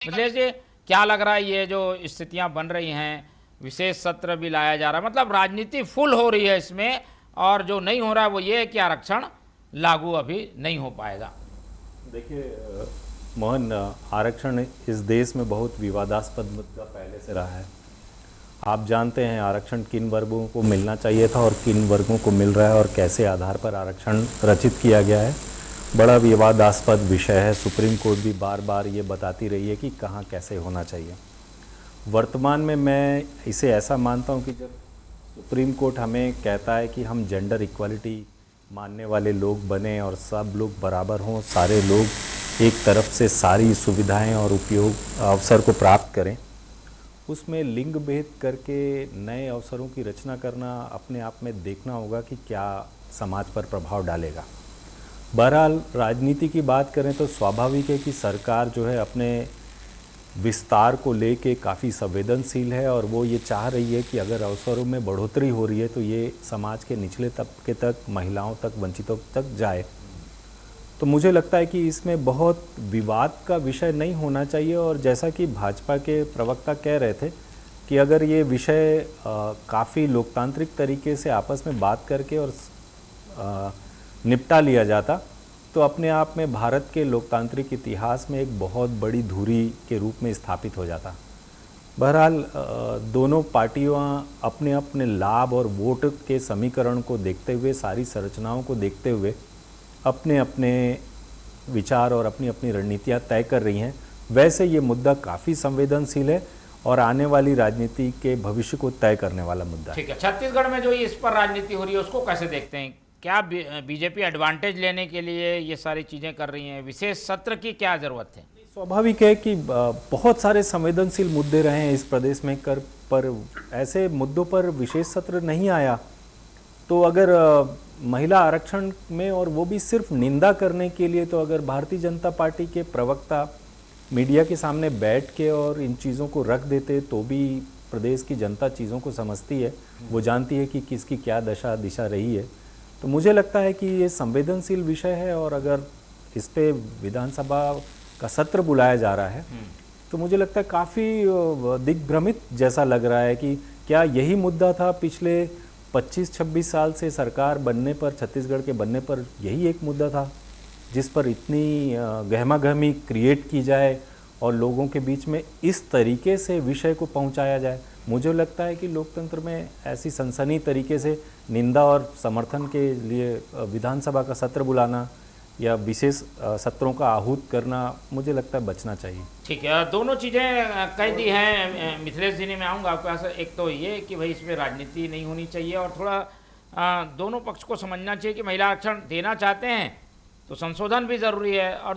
मिथिलेश जी, क्या लग रहा है ये जो स्थितियां बन रही हैं, विशेष सत्र भी लाया जा रहा है, मतलब राजनीति फुल हो रही है इसमें, और जो नहीं हो रहा है वो ये है कि आरक्षण लागू अभी नहीं हो पाएगा। देखिए मोहन, आरक्षण इस देश में बहुत विवादास्पद मुद्दा पहले से रहा है। आप जानते हैं आरक्षण किन वर्गों को मिलना चाहिए था और किन वर्गों को मिल रहा है और कैसे आधार पर आरक्षण रचित किया गया है। बड़ा विवादास्पद विषय है। सुप्रीम कोर्ट भी बार बार ये बताती रही है कि कहाँ कैसे होना चाहिए। वर्तमान में मैं इसे ऐसा मानता हूँ कि जब सुप्रीम कोर्ट हमें कहता है कि हम जेंडर इक्वालिटी मानने वाले लोग बने और सब लोग बराबर हों, सारे लोग एक तरफ से सारी सुविधाएं और उपयोग अवसर को प्राप्त करें, उसमें लिंग भेद करके नए अवसरों की रचना करना अपने आप में देखना होगा कि क्या समाज पर प्रभाव डालेगा। बहरहाल राजनीति की बात करें तो स्वाभाविक है कि सरकार जो है अपने विस्तार को लेके काफ़ी संवेदनशील है और वो ये चाह रही है कि अगर अवसरों में बढ़ोतरी हो रही है तो ये समाज के निचले तबके तक, महिलाओं तक, वंचितों तक जाए। तो मुझे लगता है कि इसमें बहुत विवाद का विषय नहीं होना चाहिए। और जैसा कि भाजपा के प्रवक्ता कह रहे थे कि अगर ये विषय काफ़ी लोकतांत्रिक तरीके से आपस में बात करके और निपटा लिया जाता तो अपने आप में भारत के लोकतांत्रिक इतिहास में एक बहुत बड़ी धुरी के रूप में स्थापित हो जाता। बहरहाल दोनों पार्टियां अपने अपने लाभ और वोट के समीकरण को देखते हुए, सारी संरचनाओं को देखते हुए अपने अपने विचार और अपनी अपनी रणनीतियाँ तय कर रही हैं। वैसे ये मुद्दा काफ़ी संवेदनशील है और आने वाली राजनीति के भविष्य को तय करने वाला मुद्दा है। ठीक है, छत्तीसगढ़ में जो इस पर राजनीति हो रही है उसको कैसे देखते हैं? क्या बीजेपी एडवांटेज लेने के लिए ये सारी चीज़ें कर रही हैं? विशेष सत्र की क्या ज़रूरत है? स्वाभाविक है कि बहुत सारे संवेदनशील मुद्दे रहे हैं इस प्रदेश में पर ऐसे मुद्दों पर विशेष सत्र नहीं आया तो अगर महिला आरक्षण में, और वो भी सिर्फ निंदा करने के लिए, तो अगर भारतीय जनता पार्टी के प्रवक्ता मीडिया के सामने बैठ के और इन चीज़ों को रख देते तो भी प्रदेश की जनता चीज़ों को समझती है, वो जानती है कि किसकी क्या दशा दिशा रही है। तो मुझे लगता है कि ये संवेदनशील विषय है और अगर इस पे विधानसभा का सत्र बुलाया जा रहा है तो मुझे लगता है काफ़ी दिग्भ्रमित जैसा लग रहा है कि क्या यही मुद्दा था पिछले 25-26 साल से सरकार बनने पर, छत्तीसगढ़ के बनने पर यही एक मुद्दा था जिस पर इतनी गहमागहमी क्रिएट की जाए और लोगों के बीच में इस तरीके से विषय को पहुंचाया जाए। मुझे लगता है कि लोकतंत्र में ऐसी सनसनी तरीके से निंदा और समर्थन के लिए विधानसभा का सत्र बुलाना या विशेष सत्रों का आहूत करना मुझे लगता है बचना चाहिए। ठीक है, दोनों चीज़ें कह दी हैं मिथिलेश जी ने। मैं आऊँगा आपके पास। एक तो ये कि भाई इसमें राजनीति नहीं होनी चाहिए और थोड़ा दोनों पक्ष को समझना चाहिए कि महिला आरक्षण देना चाहते हैं तो संशोधन भी ज़रूरी है, और